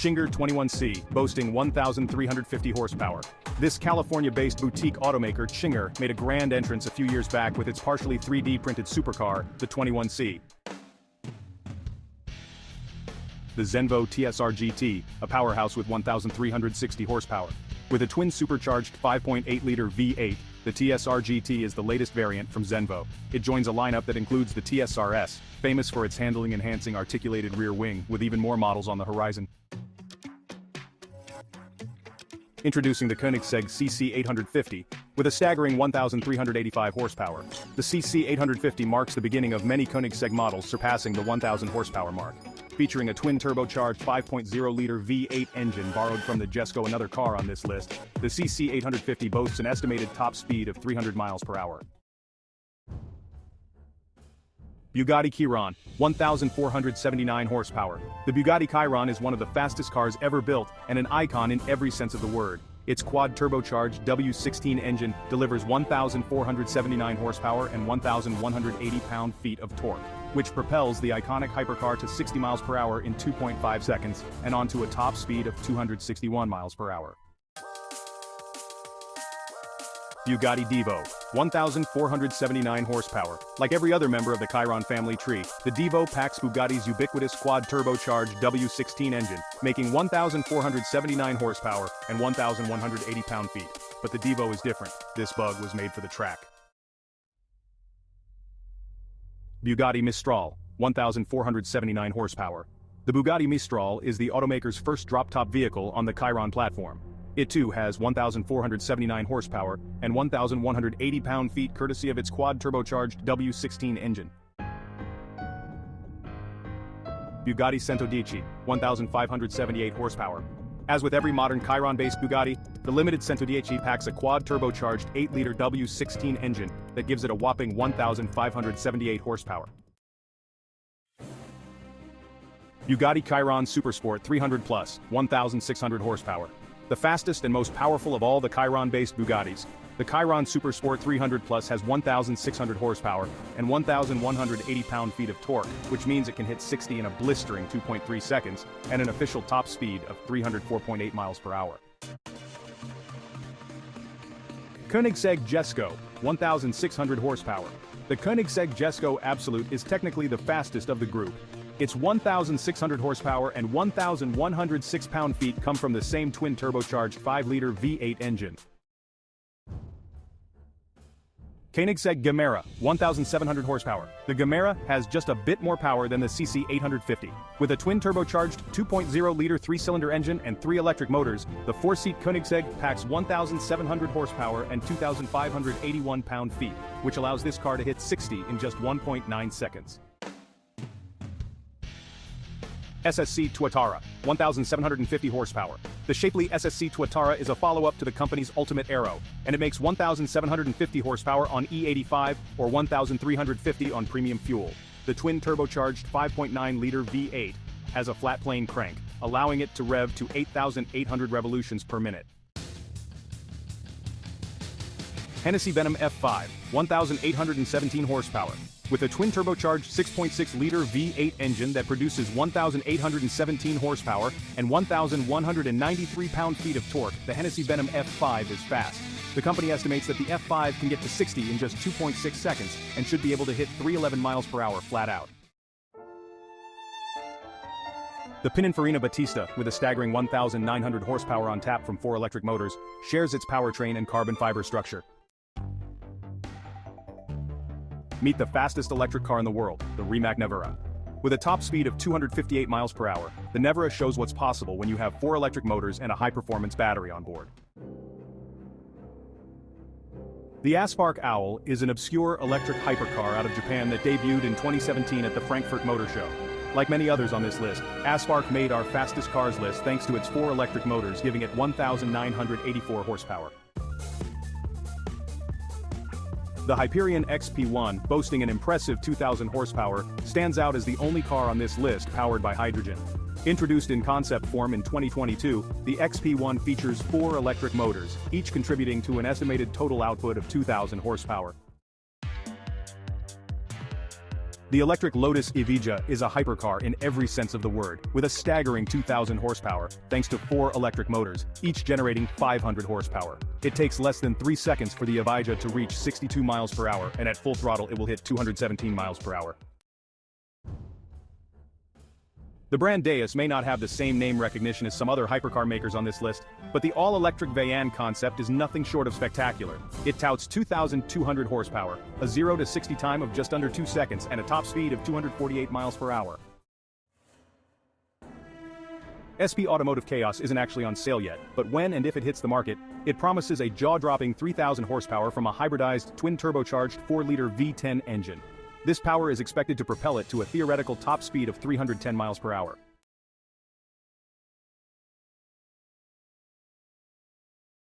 Czinger 21C, boasting 1,350 horsepower. This California-based boutique automaker Czinger made a grand entrance a few years back with its partially 3D printed supercar, the 21C. The Zenvo TSR-GT, a powerhouse with 1,360 horsepower. With a twin supercharged 5.8-liter V8, the TSR-GT is the latest variant from Zenvo. It joins a lineup that includes the TSR-S, famous for its handling-enhancing articulated rear wing, with even more models on the horizon. Introducing the Koenigsegg CC850, with a staggering 1,385 horsepower. The CC850 marks the beginning of many Koenigsegg models surpassing the 1,000 horsepower mark. Featuring a twin-turbocharged 5.0-liter V8 engine borrowed from the Jesko, another car on this list, the CC850 boasts an estimated top speed of 300 miles per hour. Bugatti Chiron, 1,479 horsepower. The Bugatti Chiron is one of the fastest cars ever built and an icon in every sense of the word. Its quad-turbocharged W16 engine delivers 1,479 horsepower and 1,180 pound-feet of torque, which propels the iconic hypercar to 60 miles per hour in 2.5 seconds and onto a top speed of 261 miles per hour. Bugatti Divo, 1,479 horsepower. Like every other member of the Chiron family tree, the Divo packs Bugatti's ubiquitous quad-turbocharged W16 engine, making 1,479 horsepower and 1,180 pound-feet. But the Divo is different. This bug was made for the track. Bugatti Mistral, 1,479 horsepower. The Bugatti Mistral is the automaker's first drop-top vehicle on the Chiron platform. It too has 1,479 horsepower and 1,180 pound-feet courtesy of its quad-turbocharged W16 engine. Bugatti Centodieci, 1,578 horsepower. As with every modern Chiron-based Bugatti, the limited Centodieci packs a quad-turbocharged 8-liter W16 engine that gives it a whopping 1,578 horsepower. Bugatti Chiron Supersport 300 Plus, 1,600 horsepower. The fastest and most powerful of all the Chiron-based Bugattis, the Chiron Supersport 300 Plus has 1,600 horsepower and 1,180 pound-feet of torque, which means it can hit 60 in a blistering 2.3 seconds and an official top speed of 304.8 miles per hour. Koenigsegg Jesko, 1,600 horsepower. The Koenigsegg Jesko Absolute is technically the fastest of the group. Its 1,600 horsepower and 1,106 pound-feet come from the same twin-turbocharged 5-liter V8 engine. Koenigsegg Gemera, 1,700 horsepower. The Gemera has just a bit more power than the CC850. With a twin-turbocharged 2.0-liter 3-cylinder engine and 3 electric motors, the 4-seat Koenigsegg packs 1,700 horsepower and 2,581 pound-feet, which allows this car to hit 60 in just 1.9 seconds. SSC Tuatara, 1,750 horsepower. The shapely SSC Tuatara is a follow-up to the company's Ultimate Aero, and it makes 1,750 horsepower on E85 or 1,350 on premium fuel. The twin-turbocharged 5.9-liter V8 has a flat-plane crank, allowing it to rev to 8,800 revolutions per minute. Hennessey Venom F5, 1,817 horsepower. With a twin-turbocharged 6.6-liter V8 engine that produces 1,817 horsepower and 1,193 pound-feet of torque, the Hennessey Venom F5 is fast. The company estimates that the F5 can get to 60 in just 2.6 seconds and should be able to hit 311 miles per hour flat out. The Pininfarina Battista, with a staggering 1,900 horsepower on tap from 4 electric motors, shares its powertrain and carbon fiber structure. Meet the fastest electric car in the world, the Rimac Nevera. With a top speed of 258 miles per hour, the Nevera shows what's possible when you have 4 electric motors and a high-performance battery on board. The Aspark Owl is an obscure electric hypercar out of Japan that debuted in 2017 at the Frankfurt Motor Show. Like many others on this list, Aspark made our fastest cars list thanks to its 4 electric motors, giving it 1,984 horsepower. The Hyperion XP-1, boasting an impressive 2,000 horsepower, stands out as the only car on this list powered by hydrogen. Introduced in concept form in 2022, the XP-1 features 4 electric motors, each contributing to an estimated total output of 2,000 horsepower. The electric Lotus Evija is a hypercar in every sense of the word, with a staggering 2,000 horsepower, thanks to 4 electric motors, each generating 500 horsepower. It takes less than 3 seconds for the Evija to reach 62 miles per hour, and at full throttle it will hit 217 miles per hour. The brand Deus may not have the same name recognition as some other hypercar makers on this list, but the all-electric Vayanne concept is nothing short of spectacular. It touts 2,200 horsepower, a 0 to 60 time of just under 2 seconds, and a top speed of 248 miles per hour. SP Automotive Chaos isn't actually on sale yet, but when and if it hits the market, it promises a jaw-dropping 3,000 horsepower from a hybridized, twin-turbocharged 4-liter V10 engine. This power is expected to propel it to a theoretical top speed of 310 miles per hour.